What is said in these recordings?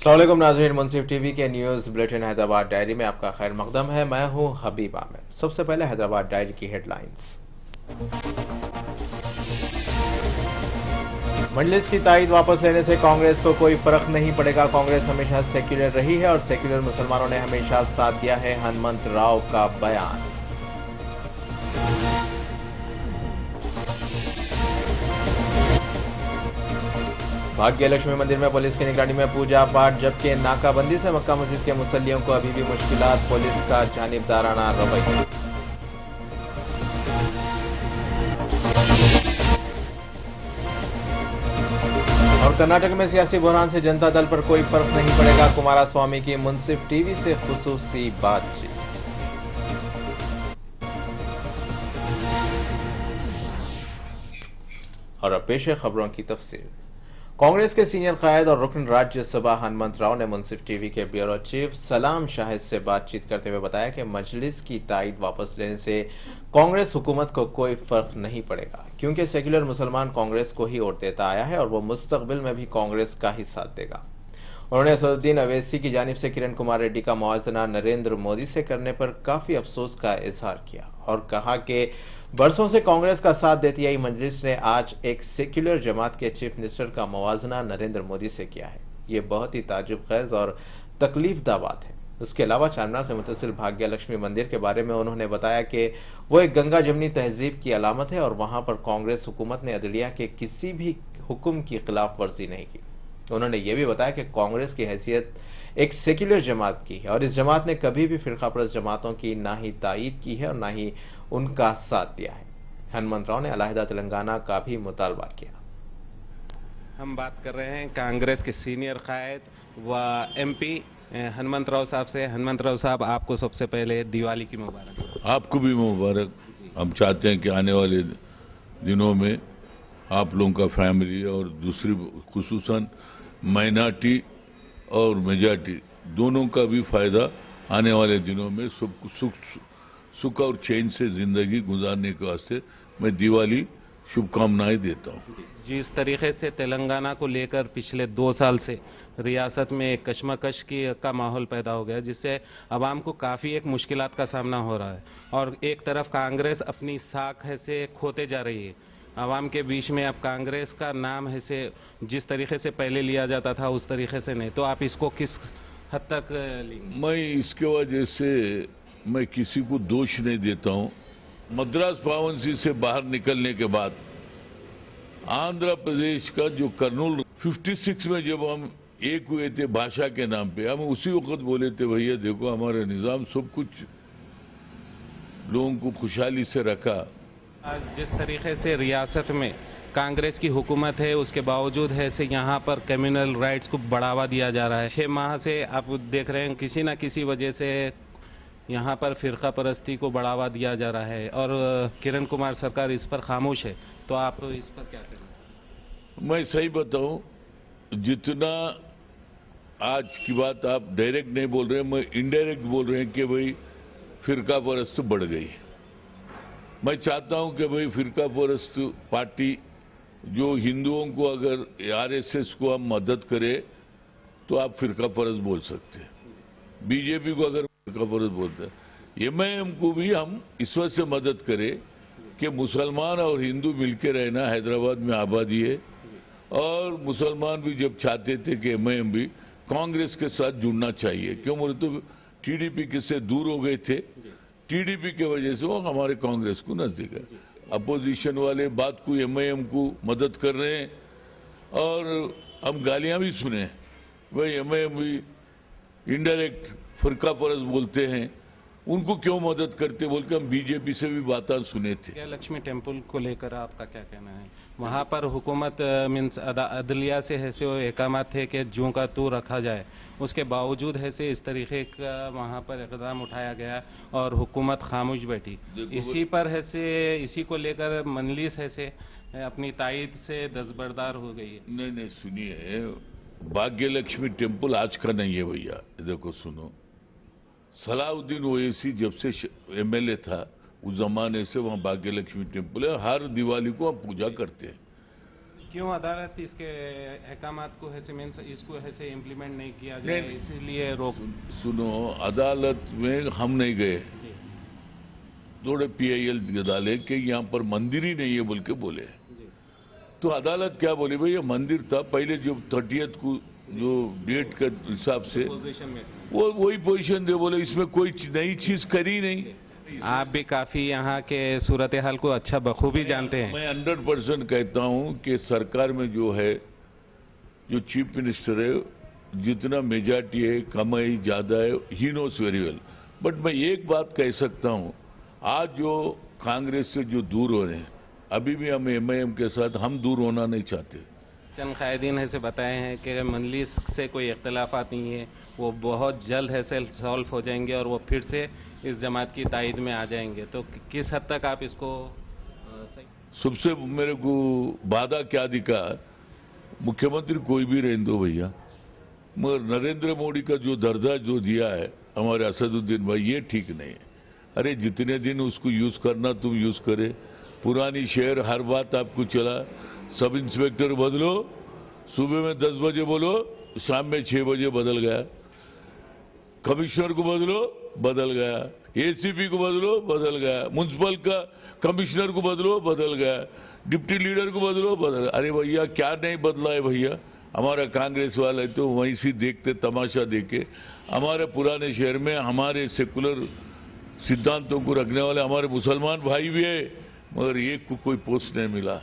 अस्सलामुअलैकुम नाज़रीन, मुंसिफ टीवी के न्यूज़ बुलेटिन हैदराबाद डायरी में आपका खैर मकदम है। मैं हूं हबीब आमिर। सबसे पहले हैदराबाद डायरी की हेडलाइंस। मजलिस की ताईद वापस लेने से कांग्रेस को कोई फर्क नहीं पड़ेगा। कांग्रेस हमेशा सेक्युलर रही है और सेक्युलर मुसलमानों ने हमेशा साथ दिया है, हनुमंत राव का बयान। भाग्य लक्ष्मी मंदिर में पुलिस की निगरानी में पूजा पाठ, जबकि नाकाबंदी से मक्का मस्जिद के मुसल्लियों को अभी भी मुश्किलात, पुलिस का जानिबदाराना रवैया। और कर्नाटक में सियासी बहरान से जनता दल पर कोई फर्क नहीं पड़ेगा। कुमारास्वामी की मुंसिफ टीवी से खुसूसी बातचीत। और अब पेश है खबरों की तफसील। कांग्रेस के सीनियर कायद और रुकन राज्यसभा हनुमंत राव ने मुंसिफ टीवी के ब्यूरो चीफ सलाम शाहिद से बातचीत करते हुए बताया कि मजलिस की ताईद वापस लेने से कांग्रेस हुकूमत को कोई फर्क नहीं पड़ेगा, क्योंकि सेक्युलर मुसलमान कांग्रेस को ही वोट देता आया है और वो मुस्तकबिल में भी कांग्रेस का ही साथ देगा। उन्होंने असदुद्दीन अवैसी की जानिब से किरण कुमार रेड्डी का मुआवजा नरेंद्र मोदी से करने पर काफी अफसोस का इजहार किया और कहा कि बरसों से कांग्रेस का साथ देती आई मजलिस ने आज एक सेक्युलर जमात के चीफ मिनिस्टर का मुआवजा नरेंद्र मोदी से किया है। ये बहुत ही ताजुब खेज और तकलीफदा बात है। उसके अलावा चारमीनार से मुतसिल भाग्य लक्ष्मी मंदिर के बारे में उन्होंने बताया कि वो एक गंगा जमनी तहजीब की अलामत है और वहां पर कांग्रेस हुकूमत ने अदलिया के किसी भी हुक्म की खिलाफ वर्जी नहीं की। उन्होंने यह भी बताया कि कांग्रेस की हैसियत एक सेक्युलर जमात की है और इस जमात ने कभी भी फिरकापरस्त जमातों की ना ही तायीद की है और ना ही उनका साथ दिया है। हनुमंत राव ने अलहदा तेलंगाना का भी मुतालबा किया। हम बात कर रहे हैं कांग्रेस के सीनियर कायद व एमपी हनुमंत राव साहब से। हनुमंत राव साहब, आपको सबसे पहले दिवाली की मुबारक। आपको भी मुबारक। हम चाहते हैं कि आने वाले दिनों में आप लोगों का फैमिली और दूसरी खुसूसन माइनॉरिटी और मेजॉरिटी दोनों का भी फायदा आने वाले दिनों में सुख और चैन से जिंदगी गुजारने के वास्ते मैं दिवाली शुभकामनाएं देता हूं। जिस तरीके से तेलंगाना को लेकर पिछले 2 साल से रियासत में एक कशमकश का माहौल पैदा हो गया, जिससे अवाम को काफ़ी एक मुश्किलात का सामना हो रहा है और एक तरफ कांग्रेस अपनी साख है से खोते जा रही है। अवाम के बीच में अब कांग्रेस का नाम है से जिस तरीके से पहले लिया जाता था उस तरीके से नहीं, तो आप इसको किस हद तक लेंगे? मैं इसके वजह से मैं किसी को दोष नहीं देता हूं। मद्रास प्रोविंस से बाहर निकलने के बाद आंध्र प्रदेश का जो कर्नूल 56 में जब हम एक हुए थे भाषा के नाम पे, हम उसी वक्त बोले थे भैया देखो हमारा निजाम सब कुछ लोगों को खुशहाली से रखा। जिस तरीके से रियासत में कांग्रेस की हुकूमत है उसके बावजूद है से यहाँ पर कम्युनल राइट्स को बढ़ावा दिया जा रहा है। 6 माह से आप देख रहे हैं किसी न किसी वजह से यहाँ पर फिरका परस्ती को बढ़ावा दिया जा रहा है और किरण कुमार सरकार इस पर खामोश है, तो आप इस पर क्या करेंगे? मैं सही बताऊं, जितना आज की बात आप डायरेक्ट नहीं बोल रहे हैं, मैं इनडायरेक्ट बोल रहे हैं कि भाई फिरका परस्त बढ़ गई। मैं चाहता हूं कि भाई फिरका परस्त पार्टी जो हिंदुओं को अगर आरएसएस को हम मदद करे तो आप फिरका परस्त बोल सकते हैं, बीजेपी को अगर फिरका परस्त बोलते हैं, एमआईएम को भी हम इस वजह से मदद करें कि मुसलमान और हिंदू मिलकर रहना, हैदराबाद में आबादी है और मुसलमान भी जब चाहते थे कि एमआईएम भी कांग्रेस के साथ जुड़ना चाहिए, क्यों बोले तो टीडीपी किससे दूर हो गए थे, टीडीपी की वजह से वो हमारे कांग्रेस को नजदीक है। अपोजिशन वाले बात को एमआईएम को मदद कर रहे हैं और हम गालियां भी सुने, वही एमआईएम भी इनडायरेक्ट फिरका परस्त बोलते हैं, उनको क्यों मदद करते बोल के हम बीजेपी से भी बातें सुने थे। भाग्य लक्ष्मी टेम्पल को लेकर आपका क्या कहना है? वहां पर हुकूमत मीन्स अदलिया से है से एहकामात थे कि जूं का तू रखा जाए, उसके बावजूद है से इस तरीके का वहां पर इकदाम उठाया गया और हुकूमत खामोश बैठी। इसी पर है से इसी को लेकर मजलिस है से अपनी तायद से दस्तबरदार हो गई है। नहीं सुनिए, भाग्य लक्ष्मी टेम्पल आज का नहीं है भैया, देखो सुनो, सलाउद्दीन ओवैसी जब से एमएलए था उस जमाने से वहां भाग्य लक्ष्मी टेम्पल है, हर दिवाली को हम पूजा करते हैं। क्यों अदालत इसके अहकामात को ऐसे मीन्स इसको ऐसे इम्प्लीमेंट नहीं किया जाए, नहीं, इसीलिए रोक? सुनो, अदालत में हम नहीं गए, थोड़े PIL डाले कि यहाँ पर मंदिर ही नहीं है बोल के बोले। तो अदालत क्या बोली, भाई ये मंदिर था पहले जो 30th को जो डेट के हिसाब से पोजीशन में वो वही पोजीशन दे, बोले इसमें कोई नई चीज करी नहीं। आप भी काफी यहाँ के सूरत हाल को अच्छा बखूबी जानते हैं। मैं 100% कहता हूं कि सरकार में जो है, जो चीफ मिनिस्टर है, जितना मेजॉरिटी है, कमाई ज्यादा है, he knows very well. But मैं एक बात कह सकता हूं, आज जो कांग्रेस से जो दूर हो रहे हैं, अभी भी हम MIM के साथ हम दूर होना नहीं चाहते। चंद कायदीन ऐसे बताए हैं कि मंजलिस से कोई इख्तलाफात नहीं है, वो बहुत जल्द है से सॉल्व हो जाएंगे और वो फिर से इस जमात की तायद में आ जाएंगे। तो किस हद तक आप इसको सही? सबसे मेरे को वादा क्या दिखा, मुख्यमंत्री कोई भी रहने दो भैया, मगर नरेंद्र मोदी का जो दर्जा जो दिया है हमारे असदुद्दीन भाई, ये ठीक नहीं है। अरे जितने दिन उसको यूज करना तुम यूज करे, पुरानी शहर हर बात आपको चला, सब इंस्पेक्टर बदलो, सुबह में 10 बजे बोलो, शाम में 6 बजे बदल गया, कमिश्नर को बदलो बदल गया, ACP को बदलो बदल गया, म्युनिसिपल का कमिश्नर को बदलो बदल गया, डिप्टी लीडर को बदलो बदल गया। अरे भैया क्या नहीं बदला है भैया, हमारा कांग्रेस वाले तो वहीं से देखते तमाशा देखे। हमारे पुराने शहर में हमारे सेकुलर सिद्धांतों को रखने वाले हमारे मुसलमान भाई भी है, मगर एक को कोई पोस्ट नहीं मिला,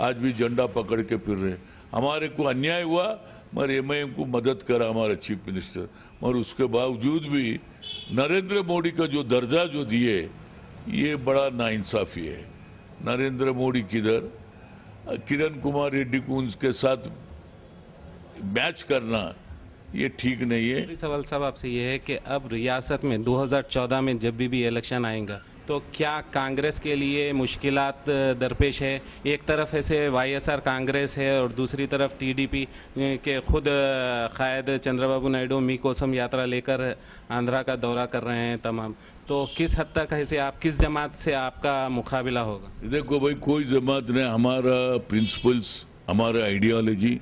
आज भी झंडा पकड़ के फिर रहे। हमारे को अन्याय हुआ, मगर MIM को मदद करा हमारा चीफ मिनिस्टर, मगर उसके बावजूद भी नरेंद्र मोदी का जो दर्जा जो दिए, ये बड़ा नाइंसाफी है। नरेंद्र मोदी किधर, किरण कुमार रेड्डी को उनके साथ मैच करना ये ठीक नहीं है। मेरी सवाल साहब आपसे ये है कि अब रियासत में 2014 में जब भी इलेक्शन आएगा तो क्या कांग्रेस के लिए मुश्किलात दरपेश है? एक तरफ ऐसे YSR कांग्रेस है और दूसरी तरफ TDP के खुद कायद चंद्रबाबू नायडू मी कोसम यात्रा लेकर आंध्रा का दौरा कर रहे हैं तमाम। तो किस हद तक ऐसे आप किस जमात से आपका मुकाबला होगा? देखो भाई, कोई जमात ने, हमारा प्रिंसिपल्स, हमारा आइडियोलॉजी,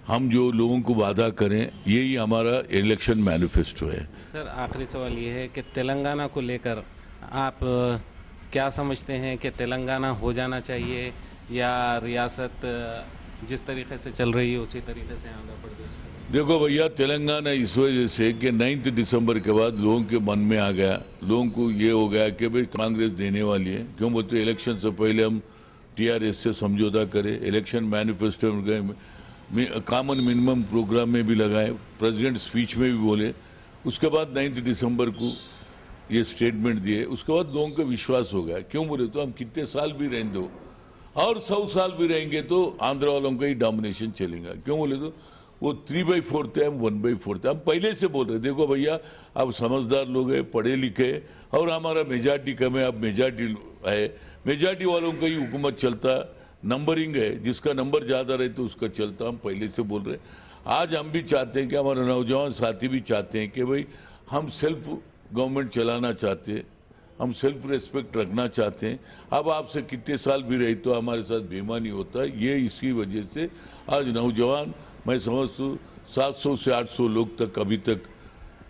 हम जो लोगों को वादा करें, यही हमारा इलेक्शन मैनिफेस्टो है। सर आखिरी सवाल ये है कि तेलंगाना को लेकर आप क्या समझते हैं कि तेलंगाना हो जाना चाहिए या रियासत जिस तरीके से चल रही है उसी तरीके से आंध्र प्रदेश? देखो भैया, तेलंगाना इस वजह से कि 9 दिसंबर के बाद लोगों के मन में आ गया, लोगों को ये हो गया कि भाई कांग्रेस देने वाली है। क्यों बोलते, इलेक्शन से पहले हम TRS से समझौता करें, इलेक्शन मैनिफेस्टो में गए, कॉमन मिनिमम प्रोग्राम में भी लगाए, प्रेसिडेंट स्पीच में भी बोले, उसके बाद 9 दिसंबर को ये स्टेटमेंट दिए, उसके बाद लोगों को विश्वास हो गया। क्यों बोले तो हम कितने साल भी रहेंगे दो और 100 साल भी रहेंगे तो आंध्र वालों का ही डोमिनेशन चलेगा। क्यों बोले तो वो 3/4 है, हम 1/4 है। हम पहले से बोल रहे, देखो भैया अब समझदार लोग हैं, पढ़े लिखे, और हमारा मेजॉरिटी कम है, अब मेजॉरिटी है, मेजॉरिटी वालों का ही हुकूमत चलता, नंबरिंग है, जिसका नंबर ज्यादा रहे तो उसका चलता। हम पहले से बोल रहे। आज हम भी चाहते हैं कि हमारे नौजवान साथी भी चाहते हैं कि भाई हम सेल्फ गवर्नमेंट चलाना चाहते हैं, हम सेल्फ रेस्पेक्ट रखना चाहते हैं। अब आपसे कितने साल भी रहे तो हमारे साथ बेईमानी होता है। ये इसी वजह से आज नौजवान, मैं समझता हूँ 700 से 800 लोग तक अभी तक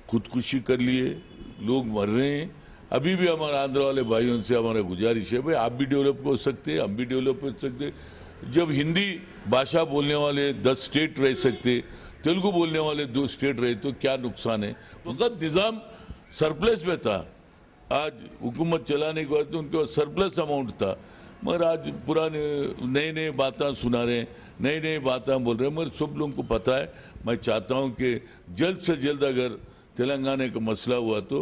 खुदकुशी कर लिए, लोग मर रहे हैं। अभी भी हमारे आंध्र वाले भाइयों से हमारा गुजारिश है, भाई आप भी डेवलप हो सकते हैं, हम भी डेवलप हो सकते हैं। जब हिंदी भाषा बोलने वाले 10 स्टेट रह सकते, तेलुगु बोलने वाले 2 स्टेट रहे तो क्या नुकसान है? उनका निजाम सरप्लस में था, आज हुकूमत चलाने के बाद तो उनके पास सरप्लस अमाउंट था, मगर आज पुराने नए नए बातें सुना रहे हैं, नई नई बातें बोल रहे हैं, मगर सब लोगों को पता है। मैं चाहता हूं कि जल्द से जल्द अगर तेलंगाना का मसला हुआ तो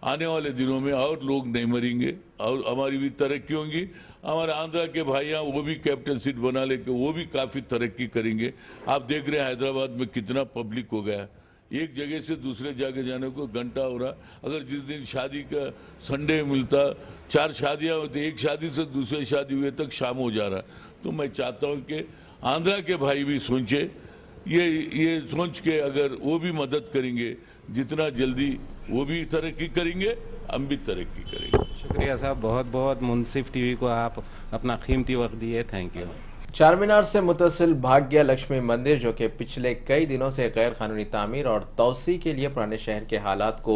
आने वाले दिनों में और लोग नहीं मरेंगे और हमारी भी तरक्की होगी। हमारे आंध्रा के भाइयां वो भी कैपिटल सीट बना लेके वो भी काफी तरक्की करेंगे। आप देख रहे हैं हैदराबाद में कितना पब्लिक हो गया, एक जगह से दूसरे जगह जाने को घंटा हो रहा। अगर जिस दिन शादी का संडे मिलता, 4 शादियां होती, एक शादी से दूसरी शादी हुए तक शाम हो जा रहा। तो मैं चाहता हूं कि आंध्रा के भाई भी सोचे, ये सोच के अगर वो भी मदद करेंगे, जितना जल्दी वो भी तरक्की करेंगे, हम भी तरक्की करेंगे। शुक्रिया साहब, बहुत बहुत मुंसिफ टीवी को आप अपना कीमती वक्त दिए, थैंक यू। चारमीनार से मुतसिल भाग्य लक्ष्मी मंदिर, जो कि पिछले कई दिनों से गैर कानूनी तामीर और तौसी के लिए पुराने शहर के हालात को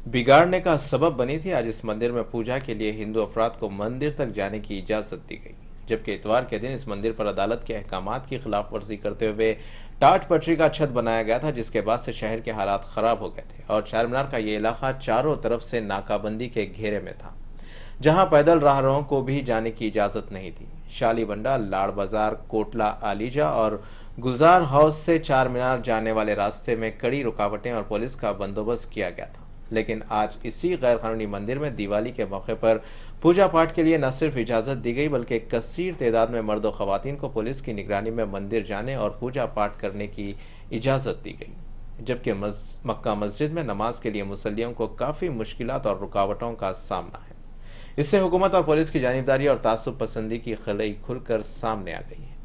बिगाड़ने का सबब बनी थी, आज इस मंदिर में पूजा के लिए हिंदू अफराद को मंदिर तक जाने की इजाजत दी गई। जबकि इतवार के दिन इस मंदिर पर अदालत के अहकामात की खिलाफ वर्जी करते हुए टाट पटरी का छत बनाया गया था, जिसके बाद से शहर के हालात खराब हो गए थे और चारमीनार का ये इलाका चारों तरफ से नाकाबंदी के घेरे में था, जहां पैदल राहगीरों को भी जाने की इजाजत नहीं थी। शालीबंडा, लाड़ बाजार, कोटला आलीजा और गुलजार हाउस से चारमीनार जाने वाले रास्ते में कड़ी रुकावटें और पुलिस का बंदोबस्त किया गया था। लेकिन आज इसी गैर कानूनी मंदिर में दिवाली के मौके पर पूजा पाठ के लिए न सिर्फ इजाजत दी गई, बल्कि कसीर तादाद में मर्द और खवातीन को पुलिस की निगरानी में मंदिर जाने और पूजा पाठ करने की इजाजत दी गई। जबकि मक्का मस्जिद में नमाज के लिए मुसल्लियों को काफी मुश्किलात और रुकावटों का सामना है। इससे हुकूमत और पुलिस की जानिबदारी और तासुब पसंदी की खलई खुलकर सामने आ गई है।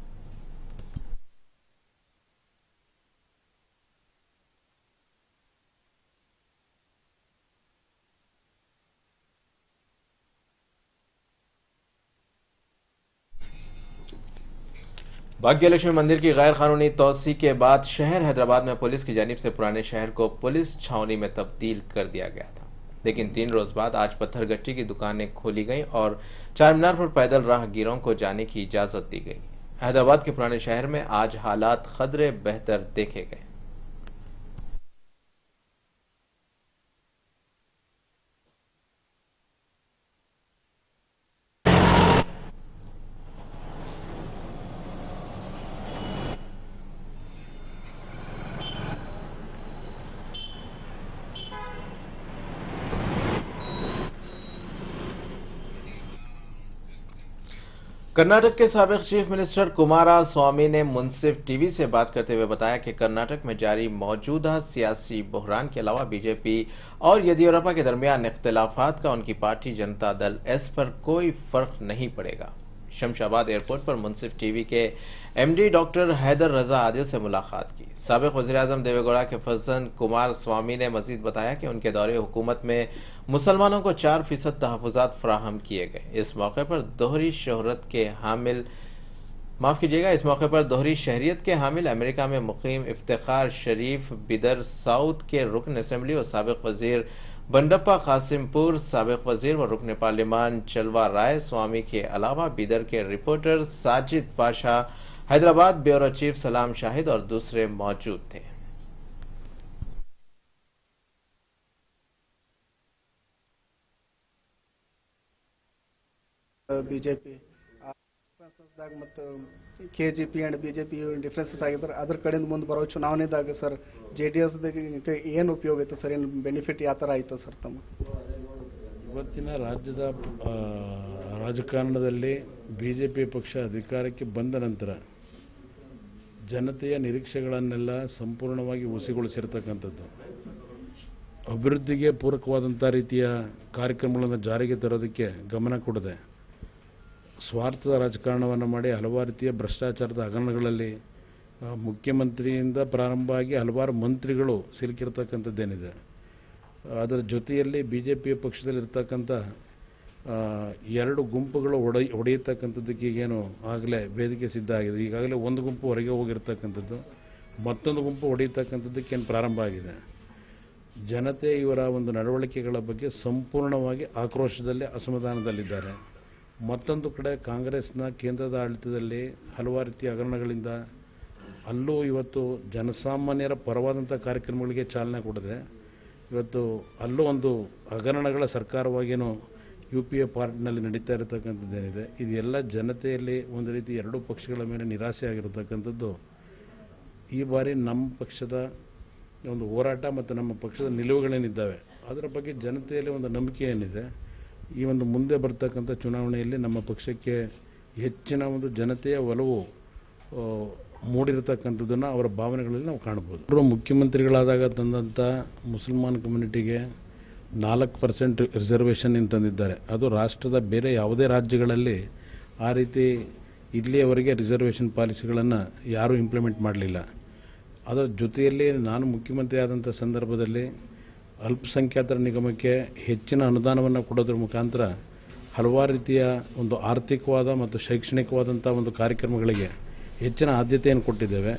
भाग्यलक्ष्मी मंदिर की गैर कानूनी तोसी के बाद शहर हैदराबाद में पुलिस की जानिब से पुराने शहर को पुलिस छावनी में तब्दील कर दिया गया था। लेकिन 3 रोज बाद आज पत्थरगट्टी की दुकानें खोली गईं और चारमीनार पर पैदल राहगीरों को जाने की इजाजत दी गई। हैदराबाद के पुराने शहर में आज हालात खदरे बेहतर देखे गए। कर्नाटक के साबिक चीफ मिनिस्टर कुमारा स्वामी ने मुंसिफ टीवी से बात करते हुए बताया कि कर्नाटक में जारी मौजूदा सियासी बहरान के अलावा बीजेपी और येदियुरप्पा के दरमियान इख्तिलाफात का उनकी पार्टी जनता दल एस पर कोई फर्क नहीं पड़ेगा। शमशाबाद एयरपोर्ट पर मुंसिफ टीवी के एमडी डॉक्टर हैदर रजा आदिल से मुलाकात की। साबिक वज़ीर-ए-आज़म देवेगौड़ा के फर्जंद कुमार स्वामी ने मजीद बताया कि उनके दौरे हुकूमत में मुसलमानों को 4% तहफ़्फ़ुज़ात फराहम किए गए। इस मौके पर दोहरी शहरियत के हामिल अमेरिका में मुकीम इफ्तिखार शरीफ बिदर साउथ के रुकन असेंबली और साबिक वजीर बंडप्पा कासिमपुर, साबिक वजीर व रुकन पार्लिमान चलवा राय स्वामी के अलावा बिदर के reporter Sajid Pasha, Hyderabad bureau chief सलाम शाहिद और दूसरे मौजूद थे। ಬಿಜೆಪಿ ಮತ್ತು ಕೆಜೆಪಿ ಅಂಡ್ ಬಿಜೆಪಿ ಡಿಫರೆನ್ಸಸ್ ಆಗಿದ್ರೆ ಅದರ ಕಡೆಯಿಂದ ಮುಂದೆ ಬರೋ ಚುನಾವಣೆದಾಗ ಸರ್ ಜೆಡಿಎಸ್ ಏನು ಉಪಯೋಗ ಐತೆ ಸರ್, ಏನು ಬೆನಿಫಿಟ್ ಯಾವ ಥರ ಆಯ್ತು ಸರ್ ತಮ್ಮ ಇವತ್ತಿನ ರಾಜ್ಯದ ರಾಜಕಾರಣದಲ್ಲಿ ಬಿಜೆಪಿ ಪಕ್ಷ ಅಧಿಕಾರಕ್ಕೆ ಬಂದ ನಂತರ ಜನತೆಯ ನಿರೀಕ್ಷೆಗಳನ್ನೆಲ್ಲ ಸಂಪೂರ್ಣವಾಗಿ ಹುಸಿಗೊಳಿಸಿರ್ತಕ್ಕಂಥದ್ದು, ಅಭಿವೃದ್ಧಿಗೆ ಪೂರಕವಾದಂಥ ರೀತಿಯ ಕಾರ್ಯಕ್ರಮಗಳನ್ನು ಜಾರಿಗೆ ತರೋದಕ್ಕೆ ಗಮನ ಕೊಡದೆ ಸ್ವಾರ್ಥದ ರಾಜಕಾರಣವನ್ನು ಮಾಡಿ ಹಲವಾರು ರೀತಿಯ ಭ್ರಷ್ಟಾಚಾರದ ಹಗರಣಗಳಲ್ಲಿ ಮುಖ್ಯಮಂತ್ರಿಯಿಂದ ಪ್ರಾರಂಭ ಆಗಿ ಹಲವಾರು ಮಂತ್ರಿಗಳು ಸಿಲುಕಿರ್ತಕ್ಕಂಥದ್ದೇನಿದೆ, ಅದರ ಜೊತೆಯಲ್ಲಿ ಬಿಜೆಪಿ ಪಕ್ಷದಲ್ಲಿರ್ತಕ್ಕಂಥ 2 ಗುಂಪುಗಳು ಹೊಡೆಯತಕ್ಕಂಥದ್ದಕ್ಕೆ ಈಗೇನು ಆಗಲೇ ವೇದಿಕೆ ಸಿದ್ಧ ಆಗಿದೆ. ಈಗಾಗಲೇ ಒಂದು ಗುಂಪು ಹೊರಗೆ ಹೋಗಿರ್ತಕ್ಕಂಥದ್ದು, ಮತ್ತೊಂದು ಗುಂಪು ಹೊಡೆಯತಕ್ಕಂಥದ್ದಕ್ಕೇನು ಪ್ರಾರಂಭ ಆಗಿದೆ. ಜನತೆ ಇವರ ಒಂದು ನಡವಳಿಕೆಗಳ ಬಗ್ಗೆ ಸಂಪೂರ್ಣವಾಗಿ ಆಕ್ರೋಶದಲ್ಲಿ ಅಸಮಾಧಾನದಲ್ಲಿದ್ದಾರೆ. ಮತ್ತೊಂದು ಕಡೆ ಕಾಂಗ್ರೆಸ್ನ ಕೇಂದ್ರದ ಆಡಳಿತದಲ್ಲಿ ಹಲವಾರು ರೀತಿಯ ಹಗರಣಗಳಿಂದ ಅಲ್ಲೂ ಇವತ್ತು ಜನಸಾಮಾನ್ಯರ ಪರವಾದಂಥ ಕಾರ್ಯಕ್ರಮಗಳಿಗೆ ಚಾಲನೆ ಕೊಡದೆ ಇವತ್ತು ಅಲ್ಲೂ ಒಂದು ಹಗರಣಗಳ ಸರ್ಕಾರವಾಗೇನು UPA ಪಾರ್ಟಿನಲ್ಲಿ ನಡೀತಾ ಇರತಕ್ಕಂಥದ್ದೇನಿದೆ, ಇದೆಲ್ಲ ಜನತೆಯಲ್ಲಿ ಒಂದು ರೀತಿ 2 ಪಕ್ಷಗಳ ಮೇಲೆ ನಿರಾಸೆ ಆಗಿರತಕ್ಕಂಥದ್ದು. ಈ ಬಾರಿ ನಮ್ಮ ಪಕ್ಷದ ಒಂದು ಹೋರಾಟ ಮತ್ತು ನಮ್ಮ ಪಕ್ಷದ ನಿಲುವುಗಳೇನಿದ್ದಾವೆ ಅದರ ಬಗ್ಗೆ ಜನತೆಯಲ್ಲಿ ಒಂದು ನಂಬಿಕೆ ಏನಿದೆ, ಈ ಒಂದು ಮುಂದೆ ಬರ್ತಕ್ಕಂಥ ಚುನಾವಣೆಯಲ್ಲಿ ನಮ್ಮ ಪಕ್ಷಕ್ಕೆ ಹೆಚ್ಚಿನ ಒಂದು ಜನತೆಯ ಒಲವು ಮೂಡಿರತಕ್ಕಂಥದ್ದನ್ನು ಅವರ ಭಾವನೆಗಳಲ್ಲಿ ನಾವು ಕಾಣಬಹುದು. ಅವರು ಮುಖ್ಯಮಂತ್ರಿಗಳಾದಾಗ ತಂದಂಥ ಮುಸಲ್ಮಾನ್ ಕಮ್ಯುನಿಟಿಗೆ 4% ರಿಸರ್ವೇಷನ್ ತಂದಿದ್ದಾರೆ. ಅದು ರಾಷ್ಟ್ರದ ಬೇರೆ ಯಾವುದೇ ರಾಜ್ಯಗಳಲ್ಲಿ ಆ ರೀತಿ ಇಲ್ಲಿಯವರೆಗೆ ರಿಸರ್ವೇಷನ್ ಪಾಲಿಸಿಗಳನ್ನು ಯಾರೂ ಇಂಪ್ಲಿಮೆಂಟ್ ಮಾಡಲಿಲ್ಲ. ಅದರ ಜೊತೆಯಲ್ಲಿ ನಾನು ಮುಖ್ಯಮಂತ್ರಿ ಆದಂಥ ಸಂದರ್ಭದಲ್ಲಿ ಅಲ್ಪಸಂಖ್ಯಾತರ ನಿಗಮಕ್ಕೆ ಹೆಚ್ಚಿನ ಅನುದಾನವನ್ನು ಕೊಡೋದ್ರ ಮುಖಾಂತರ ಹಲವಾರು ರೀತಿಯ ಒಂದು ಆರ್ಥಿಕವಾದ ಮತ್ತು ಶೈಕ್ಷಣಿಕವಾದಂಥ ಒಂದು ಕಾರ್ಯಕ್ರಮಗಳಿಗೆ ಹೆಚ್ಚಿನ ಆದ್ಯತೆಯನ್ನು ಕೊಟ್ಟಿದ್ದೇವೆ.